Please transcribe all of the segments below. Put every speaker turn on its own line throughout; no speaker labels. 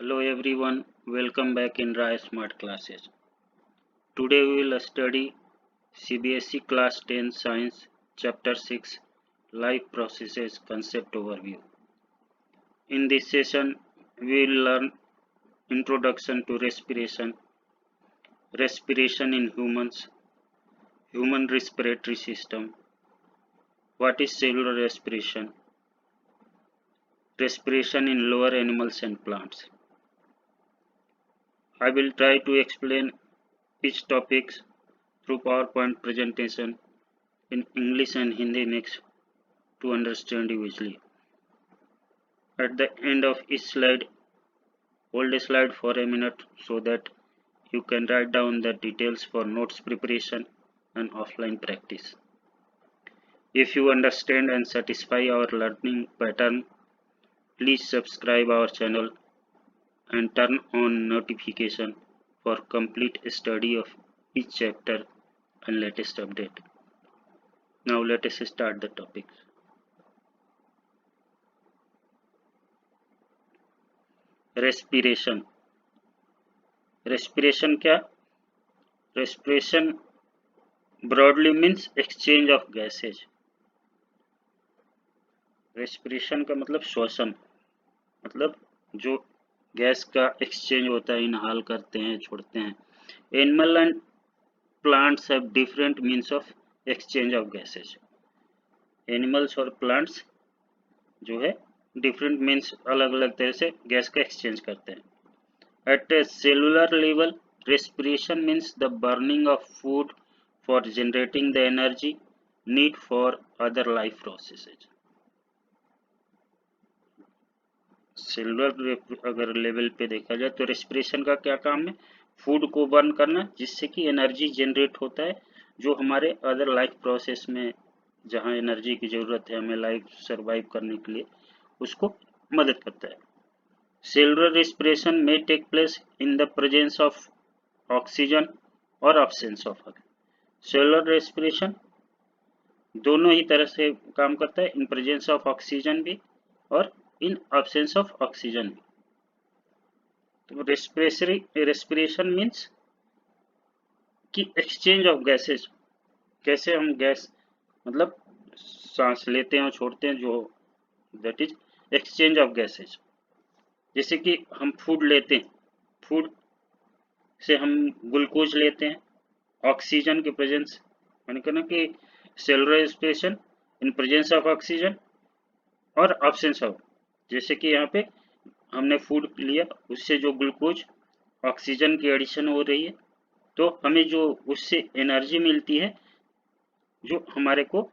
Hello everyone, welcome back in Rai Smart Classes. Today we will study CBSE Class 10 Science Chapter 6 Life Processes Concept Overview. In this session, we will learn Introduction to Respiration, Respiration in Humans, Human Respiratory System, what is cellular respiration, respiration in lower animals and plants. I will try to explain each topic through PowerPoint presentation in English and Hindi mix to understand easily. At the end of each slide, hold a slide for a minute so that you can write down the details for notes preparation and offline practice. If you understand and satisfy our learning pattern, please subscribe our channel and turn on notification for complete study of each chapter and latest update. Now let us start the topic. Respiration. Respiration क्या? Respiration broadly means exchange of gases. Respiration का मतलब श्वसन, मतलब जो gas का exchange होता है, इनहाल करते हैं, छोड़ते हैं. Animal and plants have different means of exchange of gases. Animals और plants जो है different means अलग अलग तरह से गैस का एक्सचेंज करते हैं. At a cellular level, respiration means the burning of food for generating the energy need for other life processes. Cellular अगर लेवल पे देखा जाए तो रेस्पिरेशन का क्या काम है? फूड को बर्न करना जिससे कि एनर्जी जनरेट होता है जो हमारे अदर लाइफ प्रोसेस में जहाँ एनर्जी की ज़रूरत है हमें लाइफ सर्वाइव करने के लिए, उसको मदद करता है. सेलुलर रेस्पिरेशन में take place in the presence of oxygen और absence of oxygen. Cellular respiration दोनों ही तरह से काम करता है, इन प्रेजेंस ऑफ ऑक्सीजन भी और इन absence ऑफ ऑक्सीजन भी. तो रेस्पिरेशन मीन्स कि एक्सचेंज ऑफ गैसेस, कैसे हम गैस मतलब सांस लेते हैं और छोड़ते हैं, जो that is exchange of gases. जैसे कि हम फूड लेते हैं, फूड से हम ग्लूकोज लेते हैं, ऑक्सीजन के प्रेजेंस, मैंने कहा ना कि cellular respiration in presence of oxygen और absence ऑफ. जैसे कि यहाँ पे हमने फूड लिया, उससे जो ग्लूकोज ऑक्सीजन की एडिशन हो रही है, तो हमें जो उससे एनर्जी मिलती है जो हमारे को,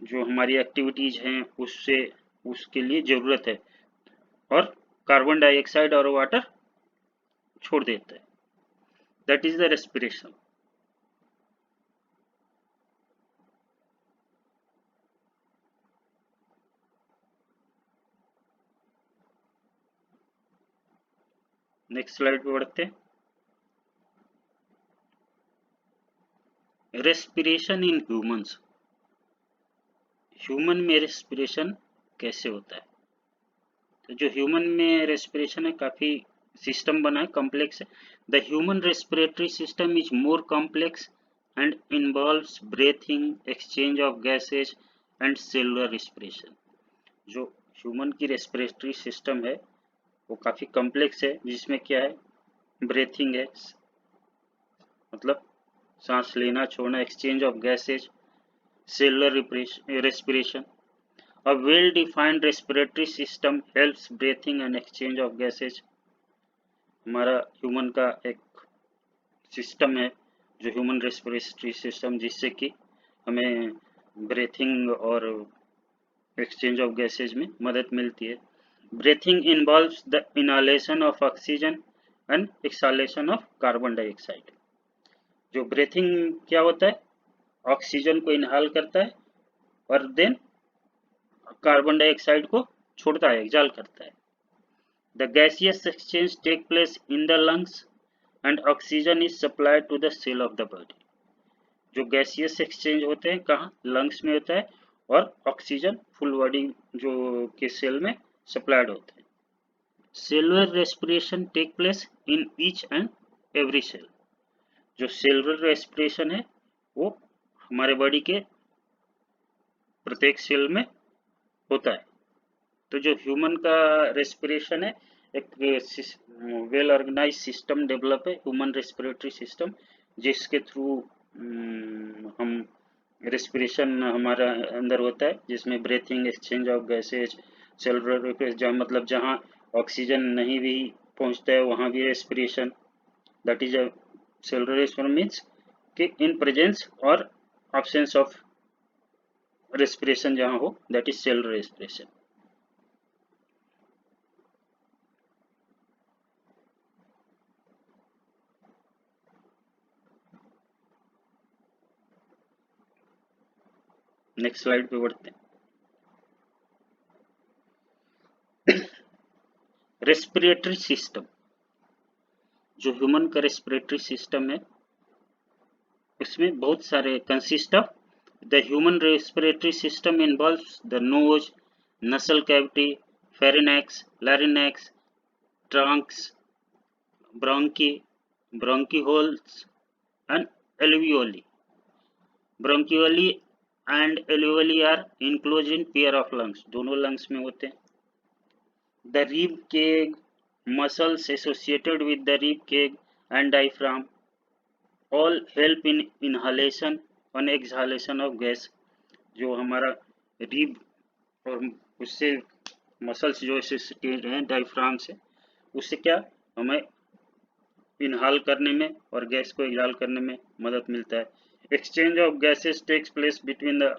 जो हमारी एक्टिविटीज हैं उससे उसके लिए ज़रूरत है, और कार्बन डाइऑक्साइड और वाटर छोड़ देता है. That is the respiration. Next slide पे बढ़ते हैं. Respiration in humans. ह्यूमन में रेस्पिरेशन कैसे होता है? तो जो ह्यूमन में रेस्पिरेशन है काफ़ी सिस्टम बना है, कॉम्प्लेक्स है. The human respiratory system is more complex and involves breathing, exchange of gases and cellular respiration. जो ह्यूमन की रेस्पिरेटरी सिस्टम है वो काफ़ी कॉम्प्लेक्स है, जिसमें क्या है, ब्रीथिंग है मतलब सांस लेना छोड़ना, exchange of gases, cellular respiration. A well-defined respiratory system helps breathing and exchange of gases. हमारा ह्यूमन का एक सिस्टम है जो ह्यूमन रेस्पिरेटरी सिस्टम, जिससे कि हमें ब्रीथिंग और एक्सचेंज ऑफ गैसेज में मदद मिलती है. Breathing involves the inhalation of oxygen and exhalation of carbon dioxide. जो ब्रीथिंग क्या होता है, ऑक्सीजन को इनहाल करता है और देन कार्बन डाइऑक्साइड को छोड़ता है, एक्सहाल करता है. The gaseous exchange take place in the lungs and oxygen is supplied to the cell of the body. जो गैसियस एक्सचेंज होते हैं कहाँ, लंग्स में होता है, और ऑक्सीजन फुल बॉडी जो के सेल में सप्लाइड होते हैं. Cellular respiration take place in each and every cell. जो सेलुलर रेस्पिरेशन है वो हमारे बॉडी के प्रत्येक सेल में होता है। तो जो ह्यूमन का रेस्पिरेशन है, एक वेल ऑर्गेनाइज सिस्टम डेवलप है, ह्यूमन रेस्पिरेटरी सिस्टम, जिसके थ्रू हम रेस्पिरेशन हमारा अंदर होता है, जिसमें breathing, exchange of gases, cellular जहाँ मतलब जहाँ ऑक्सीजन नहीं भी पहुँचता है वहाँ भी respiration, that is a cellular respiration means कि इन प्रेजेंस और absence ऑफ रेस्पिरेशन जहाँ हो, that is cellular respiration. Next slide पे बढ़ते हैं। रेस्पिरेटरी सिस्टम, जो ह्यूमन का रेस्पिरेटरी सिस्टम है उसमें बहुत सारे consist of the human respiratory system involves the nose, nasal cavity, pharynx, larynx, trachea, bronchi, bronchioles and alveoli. Bronchioles and alveoli are enclosed in pair of lungs, दोनों lungs में होते हैं। The rib cage, muscles associated with the rib cage and diaphragm all help in inhalation and exhalation of gas। जो हमारा rib और उससे muscles जो associated हैं डायफ्राम से, उससे क्या हमें इनहाल करने में और गैस को एक्सहाल करने में मदद मिलता है। Exchange of gases takes place between the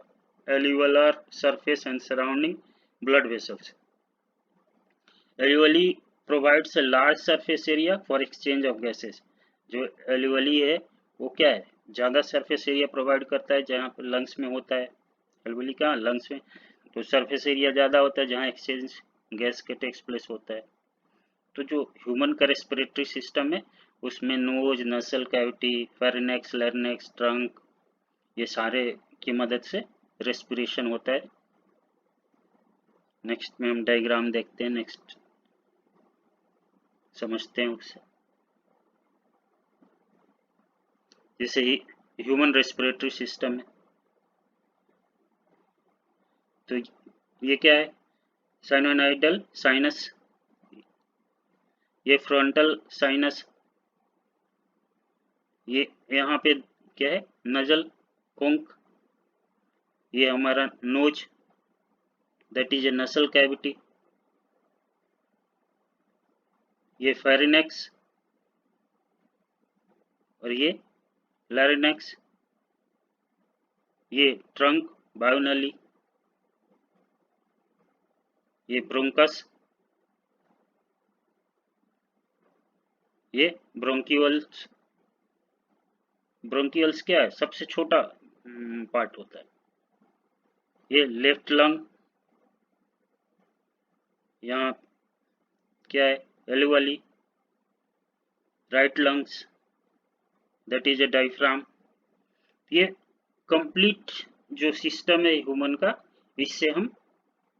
alveolar surface and surrounding blood vessels. Alveoli provides a large surface area for exchange of gases. जो एल्वियोली है वो क्या है, ज़्यादा सरफेस एरिया प्रोवाइड करता है जहाँ पर लंग्स में होता है। एल्वियोली कहाँ, लंग्स में, तो सरफेस एरिया ज़्यादा होता है जहाँ एक्सचेंज गैस के टेक्स प्लेस होता है। तो जो ह्यूमन का रेस्पिरेटरी सिस्टम है उसमें knows, nasal cavity, pharynx, लैरिनेक्स, trunk, ये सारे की मदद से रेस्पिरेशन होता है। नेक्स्ट में हम डायग्राम देखते हैं, नेक्स्ट समझते हैं उससे। जैसे ही ह्यूमन रेस्पिरेटरी सिस्टम है, तो ये क्या है, साइनोइडल साइनस, ये फ्रंटल साइनस, ये यहाँ पे क्या है, नजल कोंक, ये हमारा नोज, दैट इज ए नसल कैविटी, ये फेरिनेक्स और ये लैरिनेक्स, ये ट्रंक बायोनली, ये ब्रोंकस, ये ब्रोंकियल्स। ब्रोंकियल्स क्या है, सबसे छोटा पार्ट होता है। ये लेफ्ट लंग, यहाँ क्या है, alveoli, right lungs, that is a diaphragm. ये कंप्लीट जो सिस्टम है ह्यूमन का, इससे हम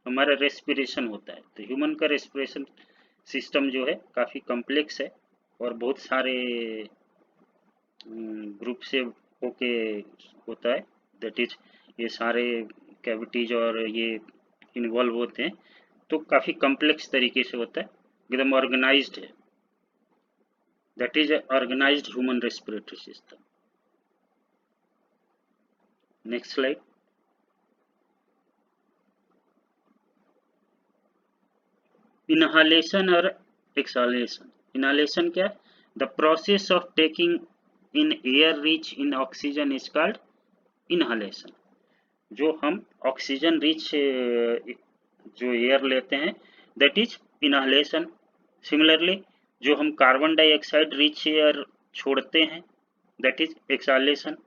हमारा रेस्पिरेशन होता है। तो ह्यूमन का रेस्पिरेशन सिस्टम जो है काफ़ी कॉम्प्लेक्स है और बहुत सारे ग्रुप से होके होता है, दैट इज ये सारे कैविटीज और ये इन्वॉल्व होते हैं, तो काफ़ी कॉम्प्लेक्स तरीके से होता है, एकदम ऑर्गेनाइज्ड है, that is organized human respiratory system. Next slide. Inhalation और एक्सहालेशन। इनहालेशन क्या है, the process of taking in air rich in oxygen is called inhalation. जो हम ऑक्सीजन रिच जो एयर लेते हैं, दैट इज इनहालेशन। सिमिलरली जो हम कार्बन डाइऑक्साइड रिच एयर छोड़ते हैं, दैट इज एक्सहालेशन।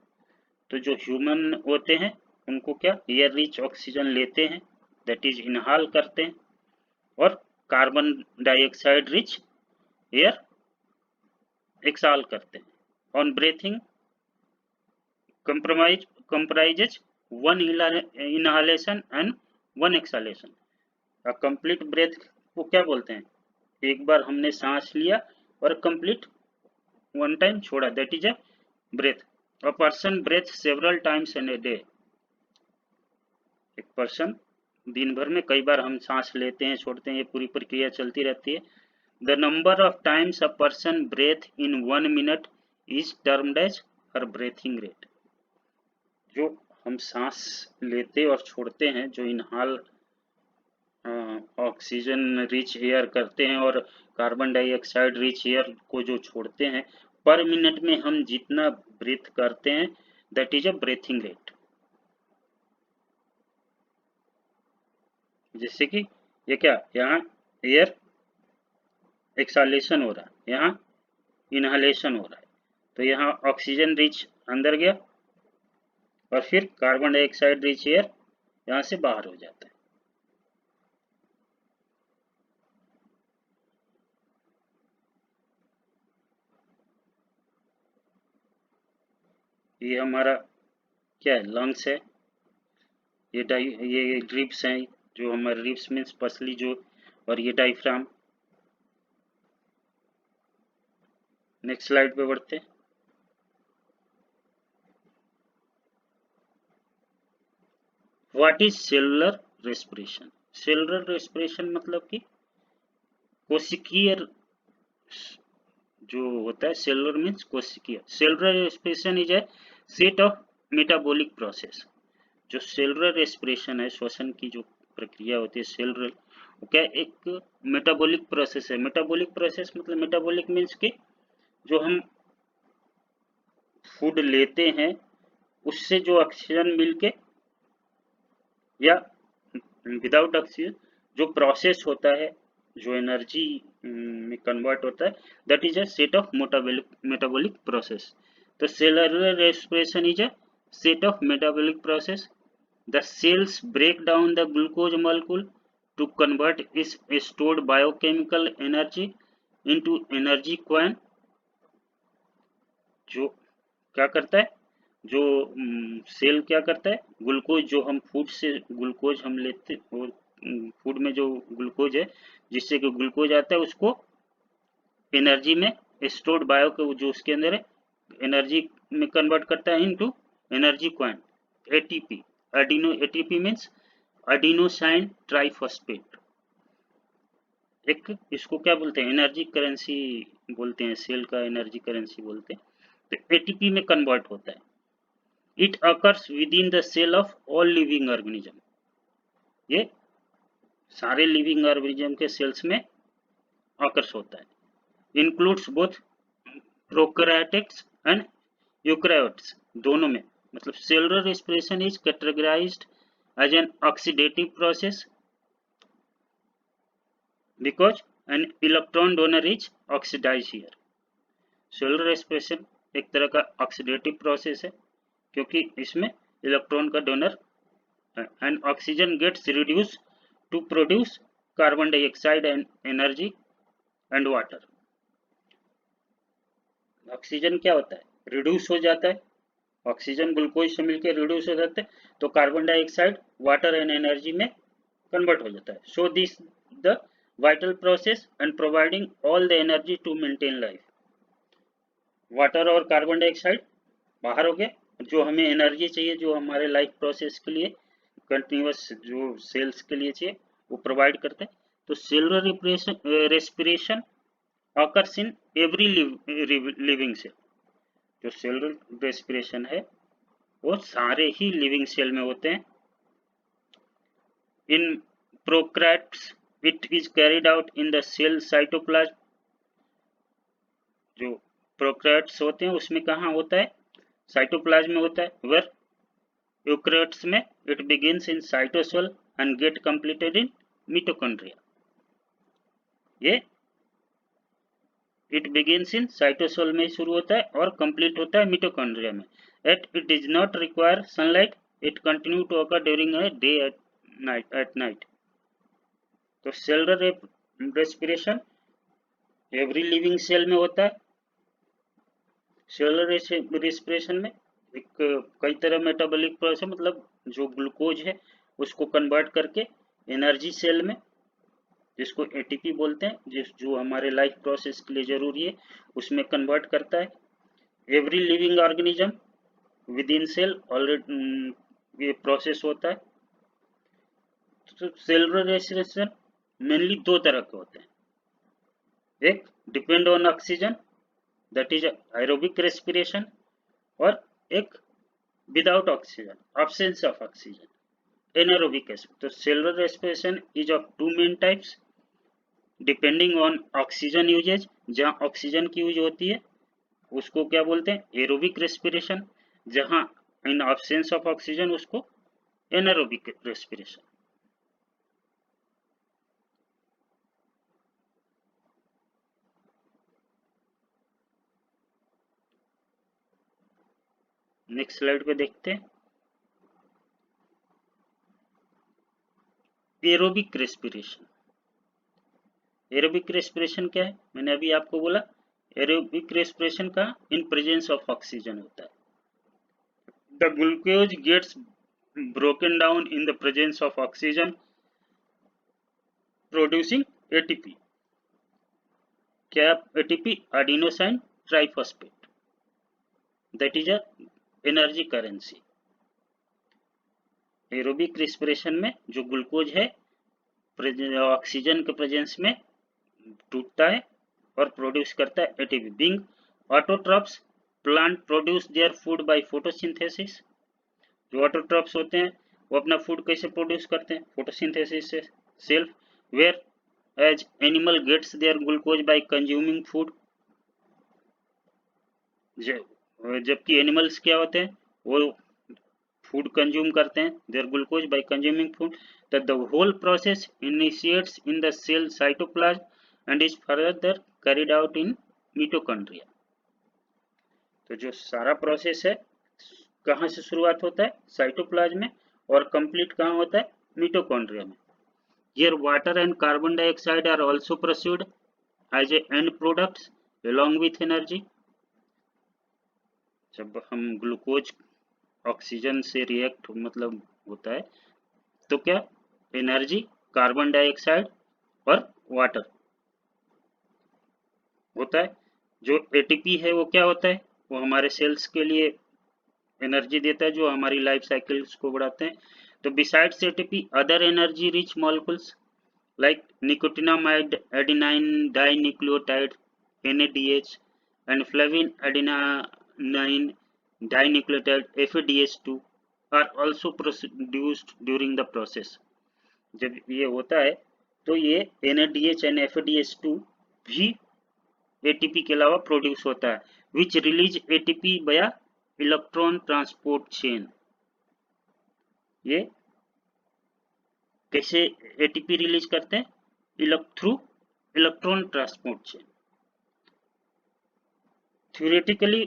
तो जो ह्यूमन होते हैं उनको क्या, एयर रिच ऑक्सीजन लेते हैं, दैट इज इनहाल करते हैं, और कार्बन डाइऑक्साइड रिच एयर एक्सहाल करते हैं। On breathing comprises one inhalation and one exhalation। A complete breath को क्या बोलते हैं, एक बार हमने सांस लिया और कंप्लीट वन टाइम छोड़ा, that is a breath. A person breath several times in a day. एक पर्सन दिन भर में कई बार हम सांस लेते हैं छोड़ते हैं, ये पूरी प्रक्रिया चलती रहती है। The number of times a person breath in 1 minute is termed as her breathing rate. जो हम सांस लेते और छोड़ते हैं, जो इनहाल ऑक्सीजन रिच एयर करते हैं और कार्बन डाइऑक्साइड रिच एयर को जो छोड़ते हैं, पर मिनट में हम जितना ब्रीथ करते हैं, that is a breathing rate. जैसे कि ये क्या, यहाँ एयर एक्सहालेशन हो रहा है, यहाँ इनहालेशन हो रहा है, तो यहाँ ऑक्सीजन रिच अंदर गया और फिर कार्बन डाइऑक्साइड रिच एयर यहाँ से बाहर हो जाता है। ये हमारा क्या है, लंग्स है, ये रिब्स हैं, जो हमारे रिब्स मीन्स पसली जो, और ये डायफ्राम। नेक्स्ट स्लाइड पे बढ़ते हैं। What is cellular respiration? Cellular respiration मतलब कि कोशिकीय जो होता है, सेलुलर मीन्स कोशिकीय। Cellular respiration is a set of metabolic process. जो सेलुलर रेस्पिरेशन है, श्वसन की जो प्रक्रिया होती है सेलुलर, वो क्या एक मेटाबॉलिक प्रोसेस है। मेटाबॉलिक प्रोसेस मतलब मेटाबॉलिक मीन्स कि जो हम फूड लेते हैं उससे जो ऑक्सीजन मिलके या विदाउट ऑक्सीजन जो प्रोसेस होता है, जो एनर्जी में कन्वर्ट होता है, that is a set of metabolic process. तो cellular respiration is a set of metabolic process. The cells break down the glucose molecule to convert its stored biochemical energy into energy coin। जो क्या करता है, जो cell क्या करता है, glucose जो हम फूड से ग्लूकोज हम लेते और फूड में जो ग्लूकोज है जिससे कि ग्लूकोज आता है, उसको एनर्जी में स्टोर्ड बायो के जो उसके अंदर है एनर्जी में कन्वर्ट करता है into energy quant, ATP. Adeno, ATP means adenosine triphosphate. एक इसको क्या बोलते हैं, एनर्जी करेंसी बोलते हैं, सेल का एनर्जी करेंसी बोलते हैं। तो एटीपी में कन्वर्ट होता है। It occurs within the cell of all living organism. ये सारे लिविंग ऑर्गेनिज्म के सेल्स में अकर्स होता है। Includes both prokaryotes and eukaryotes, दोनों में। मतलब cellular respiration is categorized as an oxidative process because an electron donor is oxidize here. सेलुलर रेस्पिरेशन एक तरह का ऑक्सीडेटिव प्रोसेस है क्योंकि इसमें इलेक्ट्रॉन का donor and oxygen gets reduce to produce carbon dioxide and energy and water. Oxygen क्या होता है, रिड्यूस हो जाता है, ऑक्सीजन ग्लूकोज से मिलकर रिड्यूस हो जाता है, तो carbon dioxide water and energy में कन्वर्ट हो जाता है। So this the vital process and providing all the energy to maintain life. Water और कार्बन डाइऑक्साइड बाहर हो गया, जो हमें एनर्जी चाहिए, जो हमारे लाइफ प्रोसेस के लिए कंटिन्यूअस जो सेल्स के लिए चाहिए, वो प्रोवाइड करते हैं। तो cellular respiration occurs in every living cell. जो सेलुलर रेस्पिरेशन है वो सारे ही लिविंग सेल में होते हैं। In prokaryotes it is carried out in the cell cytoplasm. जो प्रोकैरियोट्स होते हैं उसमें कहाँ होता है, साइटोप्लाज्म में होता है। वेयर यूकैरियोट्स में it begins in cytosol and get completed in mitochondria. ये इट बिगिंस इन साइटोसोल में शुरू होता है और कंप्लीट होता है मिटोकॉन्ड्रिया में। At it does not require sunlight, it continue to occur during a day at night. तो cellular respiration every living cell में होता है। सेलुलर रेस्पिरेशन में एक कई तरह मेटाबॉलिक प्रोसेस, मतलब जो ग्लूकोज है उसको कन्वर्ट करके एनर्जी सेल में जिसको एटीपी बोलते हैं, जो हमारे लाइफ प्रोसेस के लिए जरूरी है, उसमें कन्वर्ट करता है। Every living organism within cell already ये प्रोसेस होता है। तो सेलुलर रेस्पिरेशन मेनली दो तरह के होते हैं, एक depend on oxygen that is aerobic respiration, और एक without oxygen, absence of oxygen, anaerobic respiration। तो cellular respiration is of two main types depending on oxygen usage। जहाँ ऑक्सीजन की यूज होती है उसको क्या बोलते हैं, एरोबिक रेस्पिरेशन। जहाँ इन absence of ऑक्सीजन उसको एनारोबिक रेस्पिरेशन। नेक्स्ट स्लाइड पे देखते हैं एरोबिक रेस्पिरेशन। एरोबिक रेस्पिरेशन क्या है, मैंने अभी आपको बोला एरोबिक रेस्पिरेशन का इन प्रेजेंस ऑफ ऑक्सीजन होता है। The glucose gets broken down in the presence of oxygen producing ATP। क्या ATP, adenosine triphosphate, that is a energy currency। Aerobic respiration में जो ग्लूकोज है ऑक्सीजन के प्रेजेंस में टूटता है और प्रोड्यूस करता है ATP. Being autotrophs, plant produce their food by photosynthesis. जो ऑटोट्रॉप्स होते हैं वो अपना फूड कैसे प्रोड्यूस करते हैं, फोटोसिंथेसिस से self. Whereas animal gets their glucose by consuming food. जबकि एनिमल्स क्या होते हैं, वो फूड कंज्यूम करते हैं, their glucose by consuming food. The whole process initiates in the cell cytoplasm and is further carried out in mitochondria. तो जो सारा प्रोसेस है कहाँ से शुरुआत होता है, साइटोप्लाज्म में, और कंप्लीट कहाँ होता है, मिटोकॉन्ड्रिया में। Here water and carbon dioxide are also pursued as a end products along with energy। जब हम ग्लूकोज ऑक्सीजन से रिएक्ट मतलब होता है तो क्या एनर्जी, कार्बन डाइऑक्साइड और वाटर होता है। जो एटीपी है वो क्या होता है, वो हमारे सेल्स के लिए एनर्जी देता है जो हमारी लाइफ साइकिल्स को बढ़ाते हैं। तो besides ATP other energy rich molecules like nicotinamide adenine dinucleotide NADH and flavin adenine dinucleotide FADH2 are also produced during the process। जब ये होता है तो ये NADH and FADH2 भी ATP के अलावा प्रोड्यूस होता है, which release ATP via electron transport chain। ये कैसे एटीपी रिलीज करते हैं, through electron transport chain. Theoretically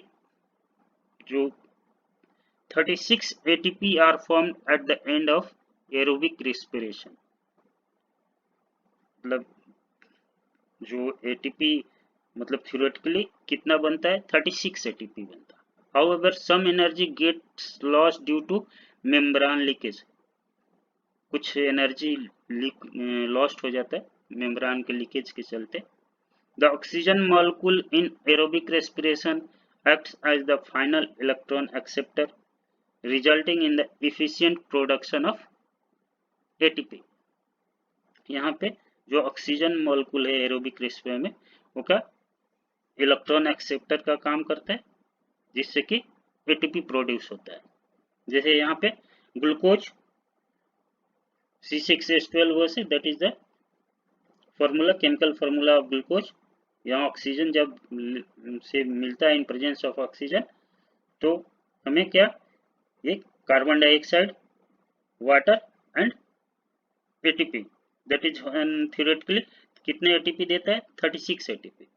जो 36 ATP are formed at the end of aerobic respiration. मतलब जो एटीपी मतलब थ्योरेटिकली कितना बनता है, 36 एटीपी बनता है। However some energy gets lost due to membrane leakage. कुछ एनर्जी लॉस्ट हो जाता है मेम्ब्रेन के लीकेज के चलते। The oxygen molecule in aerobic respiration acts as the final electron acceptor resulting in the efficient production of ATP। यहाँ पे जो ऑक्सीजन मॉलिक्यूल है एरोबिक रेस्पिरेशन में वो क्या इलेक्ट्रॉन एक्सेप्टर का काम करता है जिससे कि ATP प्रोड्यूस होता है। जैसे यहाँ पे ग्लूकोज C6H12 से, that is the formula, chemical formula of glucose. यहाँ ऑक्सीजन जब से मिलता है इन प्रेजेंस ऑफ ऑक्सीजन तो हमें क्या, ये carbon dioxide, water and ATP, that is theoretically कितने एटीपी देता है, 36 एटीपी।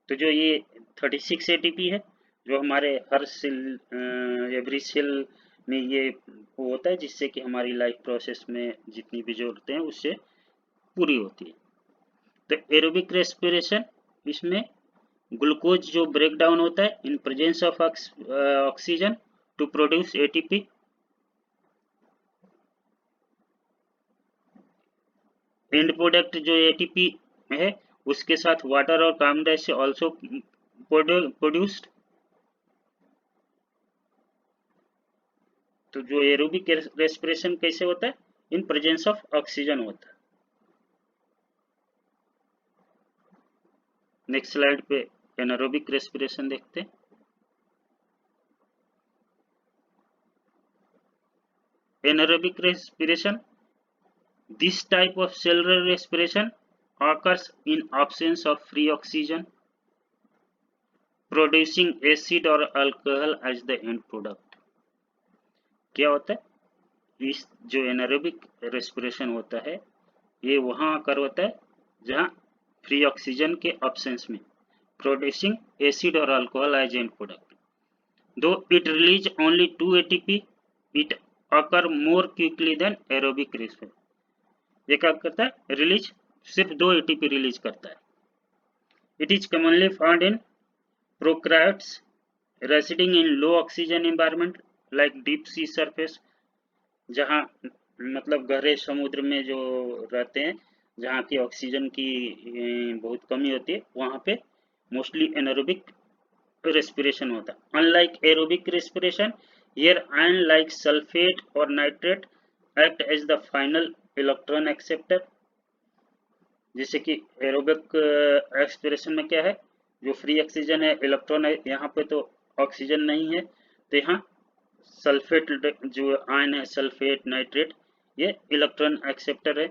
तो जो ये 36 एटीपी है जो हमारे हर सेल एवरी सेल में ये होता है जिससे कि हमारी लाइफ प्रोसेस में जितनी भी जरूरतें हैं उससे पूरी होती है। तो एरोबिक रेस्पिरेशन इसमें ग्लूकोज जो ब्रेक डाउन होता है in presence of oxygen to produce ATP. End product जो एटीपी है उसके साथ वाटर और कार्बन डाइऑक्साइड ऑल्सो प्रोड्यूस्ड। तो जो एरोबिक रेस्पिरेशन कैसे होता है, इन प्रेजेंस ऑफ ऑक्सीजन होता है। नेक्स्ट स्लाइड पे एनारोबिक रेस्पिरेशन देखते हैं। Anaerobic respiration. This type of cellular respiration occurs in absence of free oxygen, producing acid or alcohol as the end product. क्या होता है, इस जो एनारोबिक रेस्पिरेशन होता है ये वहाँ आकर होता है जहाँ फ्री ऑक्सीजन के absence में, producing acid or alcohol as end product. Though it release only 2 ATP, it occur more quickly than aerobic respiration. ये क्या करता है, रिलीज सिर्फ 2 ATP रिलीज करता है। It is commonly found in prokaryotes residing in low oxygen environment like deep sea surface, जहाँ मतलब गहरे समुद्र में जो रहते हैं जहाँ की ऑक्सीजन की बहुत कमी होती है, वहाँ पे मोस्टली एनारोबिक respiration होता है। Unlike aerobic respiration, here ion like sulfate or nitrate act as the final electron acceptor। जैसे कि एरोबिक एक्सपिरेशन में क्या है, जो फ्री ऑक्सीजन है इलेक्ट्रॉन है, यहाँ पे तो ऑक्सीजन नहीं है, तो यहाँ सल्फेट जो आयन है सल्फेट नाइट्रेट ये इलेक्ट्रॉन एक्सेप्टर है।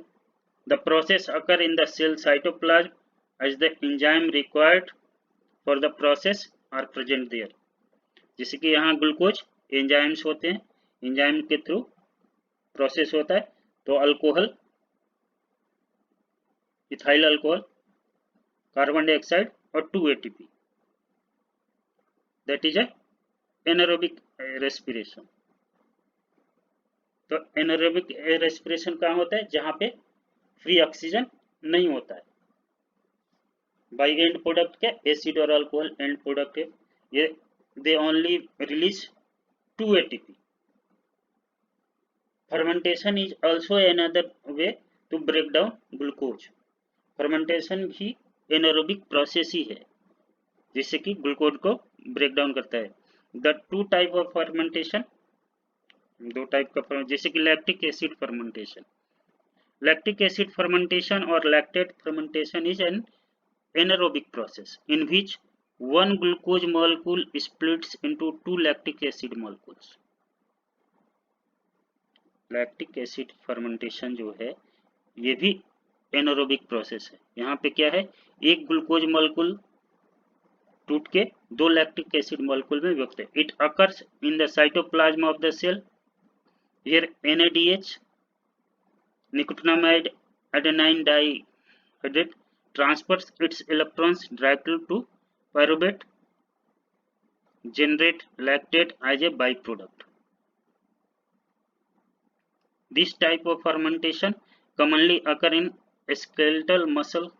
The process occur in the cell cytoplasm as the enzyme required for the process are present there. जैसे कि यहाँ ग्लूकोज एंजाइम्स होते हैं, एंजाइम के थ्रू प्रोसेस होता है, तो alcohol ethyl alcohol carbon dioxide और 2 ATP, that is anaerobic respiration. तो एनारोबिक रेस्पिरेशन कहाँ होता है, जहाँ पे फ्री ऑक्सीजन नहीं होता है। बाई एंड प्रोडक्ट क्या, एसिड और अल्कोहल एंड प्रोडक्ट है ये, they only release 2 ATP। Fermentation is also another way to break down glucose. Fermentation भी एनारोबिक प्रोसेस ही है जिससे कि ग्लूकोज को ब्रेक डाउन करता है। The 2 type of fermentation, 2 type का, जैसे कि lactic acid fermentation. Lactic acid fermentation और lactate fermentation is an anaerobic process in which one glucose molecule splits into 2 lactic acid molecules। Lactic acid fermentation जो है ये भी एनारोबिक प्रोसेस है। यहाँ पे क्या है, एक ग्लूकोज मॉलिक्यूल टूट के 2 लैक्टिक एसिड मॉलिक्यूल में विभक्त है। It occurs in the cytoplasm of the cell. Here NADH nicotinamide adenine dihydrate transfers its electrons directly to pyruvate, generate lactate as a byproduct. This type of fermentation commonly occur in skeletal muscle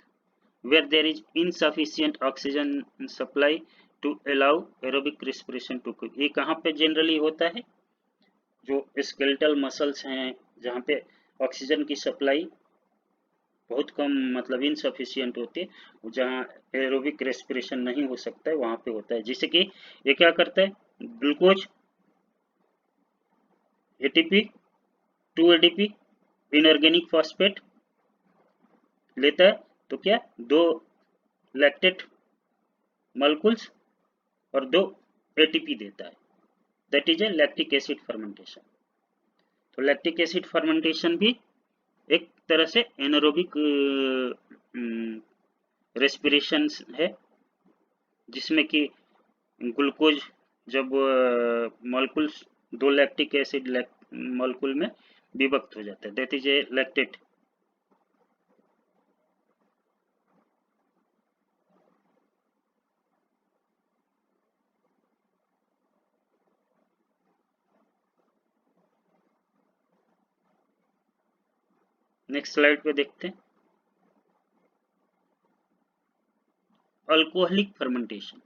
where there is insufficient oxygen supply to allow aerobic respiration to occur। ये कहाँ पे generally होता है, जो skeletal muscles हैं जहाँ पे oxygen की सप्लाई बहुत कम मतलब इनसफिशियंट होती है, जहाँ एरोबिक रेस्पिरेशन नहीं हो सकता है वहाँ पे होता है। जिससे कि ये क्या करता है, glucose ATP 2 ADP inorganic phosphate लेता है, तो क्या 2 लैक्टेट मॉलिक्यूल्स और 2 ATP देता है, that is a lactic acid fermentation. तो लैक्टिक एसिड फर्मेंटेशन भी एक तरह से एनारोबिक रेस्पिरेशन है, जिसमें कि ग्लूकोज जब मॉलिक्यूल्स 2 लैक्टिक एसिड मॉलिक्यूल में विभक्त हो जाता है, that is a lactate. Next slide पे देखते हैं alcoholic fermentation.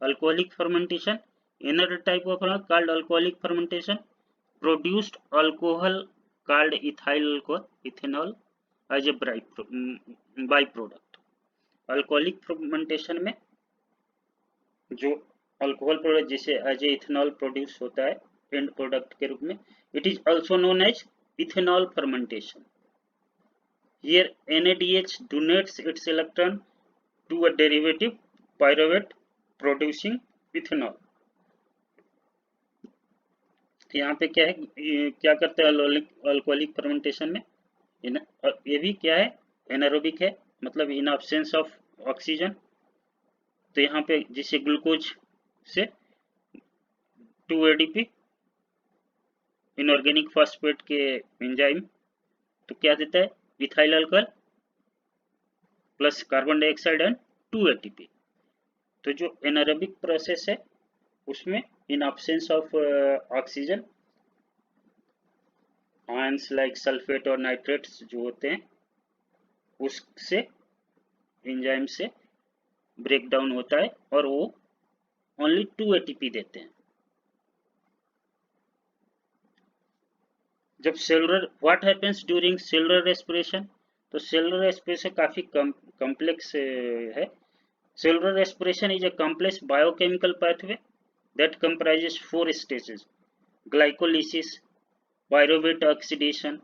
Alcoholic fermentation, another type of called alcoholic fermentation, produced alcohol called ethyl alcohol, ethanol as a by product. Alcoholic fermentation में जो अल्कोहल प्रोडक्ट जिसे एज ए इथेनॉल प्रोड्यूस होता है end product के रूप में, it is also known as ethanol fermentation. Here NADH donates its electron to a derivative pyruvate producing ethanol। यहाँ पे क्या है, क्या करते हैं अल्कोहलिक फर्मेंटेशन में, ये भी क्या है, एनारोबिक है, मतलब इन एब्सेंस ऑफ ऑक्सीजन। तो यहाँ पे जिसे ग्लूकोज से 2 ADP इनऑर्गेनिक फॉस्फेट के एंजाइम तो क्या देता है, ethyl alcohol plus carbon dioxide and 2 ATP। तो जो एनारोबिक प्रोसेस है उसमें in absence of oxygen ions like sulphate और नाइट्रेट्स जो होते हैं उससे एंजाइम से ब्रेक डाउन होता है और वो ओनली 2 ATP देते हैं। जब cellular what happens during cellular respiration, तो सेलुलर रेस्पिरेशन काफी कॉम्प्लेक्स है। Cellular respiration is a complex biochemical pathway that comprises 4 stages: glycolysis, pyruvate oxidation,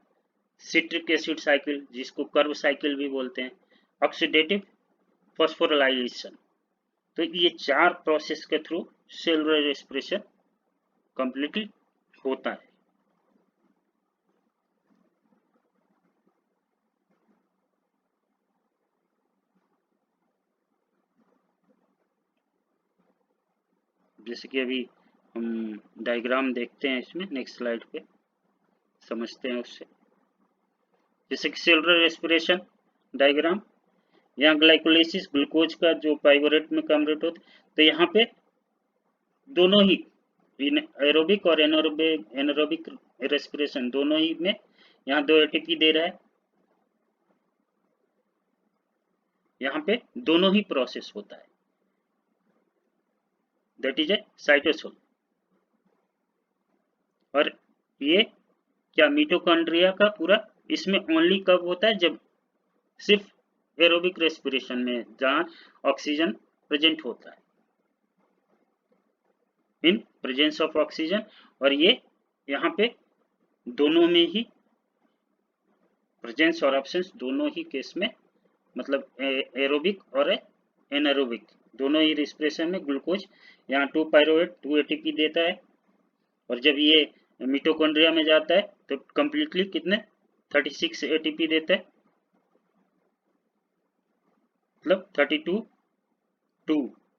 citric acid cycle जिसको कर्व साइकिल भी बोलते हैं, ऑक्सीडेटिव फॉस्फोराइलेशन। तो ये 4 प्रोसेस के थ्रू सेलुलर रेस्पिरेशन कंप्लीटली होता है। जैसे कि अभी हम डायग्राम देखते हैं इसमें, नेक्स्ट स्लाइड पे समझते हैं उससे। जैसे कि सेलुलर रेस्पिरेशन डायग्राम, यहाँ ग्लाइकोलाइसिस ग्लूकोज का जो पाइवरेट में कन्वर्ट होता है, तो यहाँ पे दोनों ही एरोबिक और एनारोबिक रेस्पिरेशन दोनों ही में यहाँ 2 ATP दे रहा है। यहाँ पे दोनों ही प्रोसेस होता है, दैट इज ए साइटोसोल। और ये क्या मिटोकॉन्ड्रिया का पूरा इसमें ओनली कब होता है, जब सिर्फ एरोबिक रेस्पिरेशन में जहां ऑक्सीजन प्रेजेंट होता है, इन प्रेजेंस ऑफ ऑक्सीजन। और ये यहाँ पे दोनों में ही प्रेजेंस और एब्सेंस दोनों ही केस में, मतलब एरोबिक और एनारोबिक दोनों ही रेस्पिरेशन में ग्लूकोज यहाँ 2 पाइरुवेट 2 ATP देता है। और जब ये मिटोकॉन्ड्रिया में जाता है तो कंप्लीटली कितने 36 ATP देता है, मतलब 32 2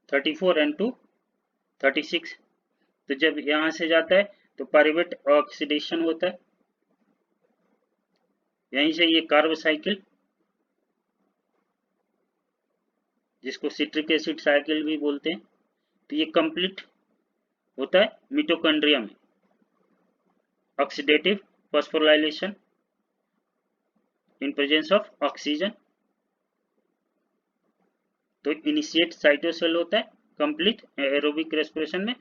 34 एंड 2 36। तो जब यहाँ से जाता है तो पाइरुवेट ऑक्सीडेशन होता है, यहीं से ये कार्ब साइकिल जिसको सिट्रिक एसिड साइकिल भी बोलते हैं, तो ये कंप्लीट होता है मिटोकॉन्ड्रिया में। Oxidative phosphorylation in presence of oxygen, तो इनिशिएट साइटोसेल होता है कंप्लीट एरोबिक रेस्पिरेशन में।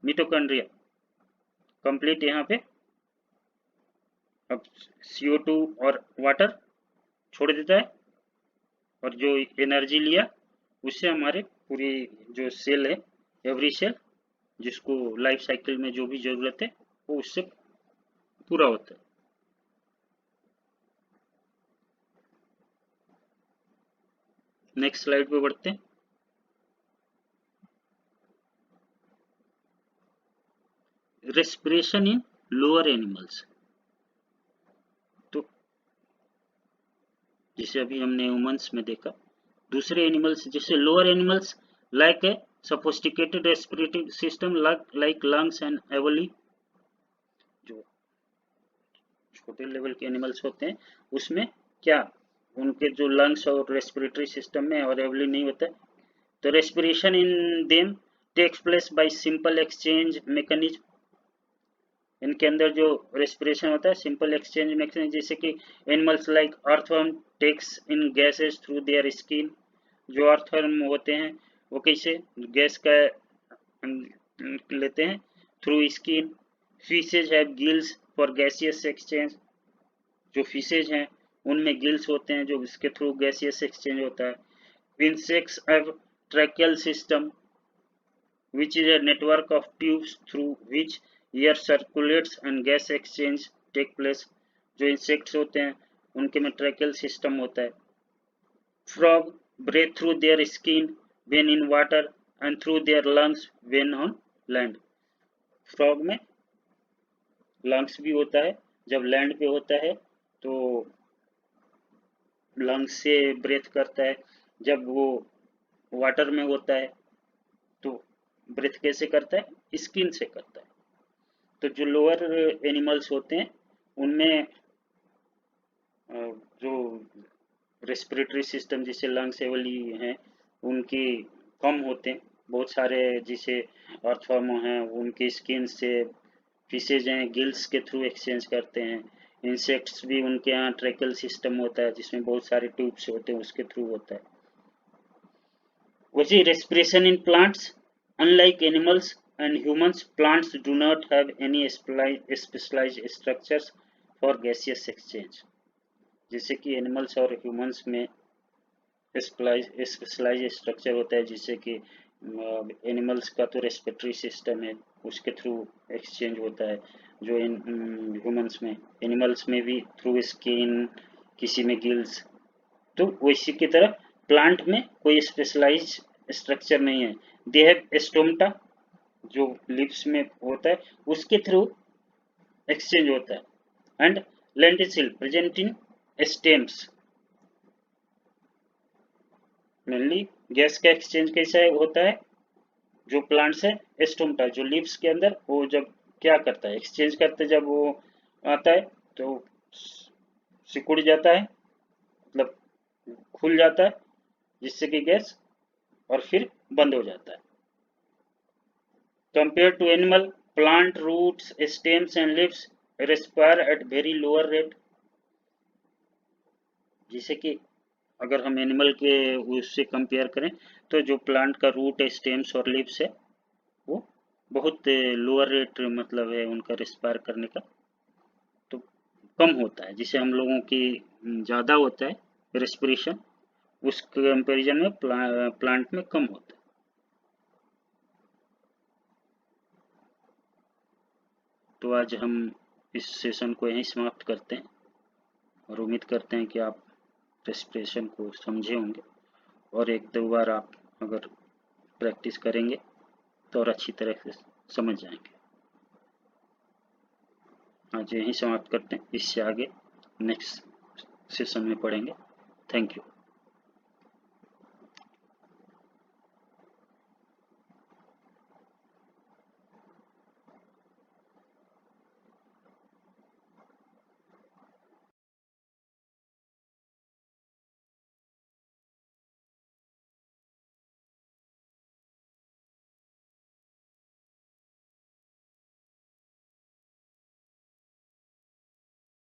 मिटोकॉन्ड्रिया कंप्लीट यहाँ पे अब CO2 और वाटर छोड़ देता है, और जो एनर्जी लिया उससे हमारे पूरी जो सेल है, एवरी सेल जिसको लाइफ साइकिल में जो भी जरूरत है वो उससे पूरा होता है। नेक्स्ट स्लाइड पे बढ़ते हैं। रेस्पिरेशन इन लोअर एनिमल्स, तो जिसे अभी हमने ह्यूमंस में देखा, दूसरे एनिमल्स जैसे lower animals like a sophisticated respiratory system like lungs and alveoli, जो छोटे लेवल के एनिमल्स होते हैं उसमें क्या उनके जो लंग्स और रेस्पिरेटरी सिस्टम में और एवली नहीं होता है। तो respiration in them takes place by simple exchange mechanism, इनके अंदर जो रेस्पिरेशन होता है सिंपल एक्सचेंज मैकेनिज्म, जैसे कि animals like earthworm takes in gases through their skin, जो अर्थवर्म होते हैं वो कैसे गैस का लेते हैं through skin. Fishes have gills for gaseous exchange, जो फिशेज हैं उनमें गिल्स होते हैं जो इसके थ्रू गैसियस एक्सचेंज होता है। Insects have tracheal system which is a network of tubes through which air circulates and gas exchange take place। जो इंसेक्ट्स होते हैं उनके में ट्रैकियल सिस्टम होता है। Frog breathe through their skin when in water and through their lungs when on land। Frog में lungs भी होता है, जब लैंड पे होता है तो लंग्स से ब्रेथ करता है, जब वो वाटर में होता है तो ब्रेथ कैसे करता है, स्किन से करता है। तो जो लोअर एनिमल्स होते हैं उनमें जो रेस्पिरेटरी सिस्टम जिसे लंग्स वाली हैं उनकी कम होते हैं। बहुत सारे जिसे अर्थवर्म हैं उनकी स्किन से, फिशेज हैं गिल्स के थ्रू एक्सचेंज करते हैं। इंसेक्ट्स भी उनके यहाँ ट्रैकियल सिस्टम होता है जिसमें बहुत सारे ट्यूब्स होते हैं, उसके थ्रू होता है। वैसे respiration in plants, unlike animals and humans, plants do not have any specialized structures for gaseous exchange। जैसे कि एनिमल्स और ह्यूमंस में स्पेशलाइज स्ट्रक्चर होता है, जिससे कि एनिमल्स का तो रेस्पिरेटरी सिस्टम है उसके थ्रू एक्सचेंज होता है, जो ह्यूमंस में, एनिमल्स में भी थ्रू स्किन, किसी में गिल्स। तो वैसी की तरह प्लांट में कोई स्पेशलाइज स्ट्रक्चर नहीं है। दे हैव स्टोमेटा जो लिप्स में होता है उसके थ्रू एक्सचेंज होता है। And lenticel present in stems, mainly gas का एक्सचेंज कैसा होता है, जो प्लांट्स है स्टोमेटा जो लिप्स के अंदर वो जब क्या करता है एक्सचेंज करते, जब वो आता है तो सिकुड़ जाता है, मतलब खुल जाता है जिससे कि गैस, और फिर बंद हो जाता है। Compared to animal, plant roots, stems and leaves respire at very lower rate। जैसे कि अगर हम एनिमल के उससे कंपेयर करें तो जो प्लांट का रूट है, स्टेम्स और लीव्स है, वो बहुत लोअर रेट मतलब है उनका रेस्पायर करने का, तो कम होता है। जिसे हम लोगों की ज़्यादा होता है रेस्पिरेशन, उस कंपेरिजन में प्लांट में कम होता है। तो आज हम इस सेशन को यहीं समाप्त करते हैं और उम्मीद करते हैं कि आप रेस्पिरेशन को समझे होंगे, और एक दो बार आप अगर प्रैक्टिस करेंगे तो और अच्छी तरह से समझ जाएंगे। आज यहीं समाप्त करते हैं, इससे आगे नेक्स्ट सेशन में पढ़ेंगे। Thank you.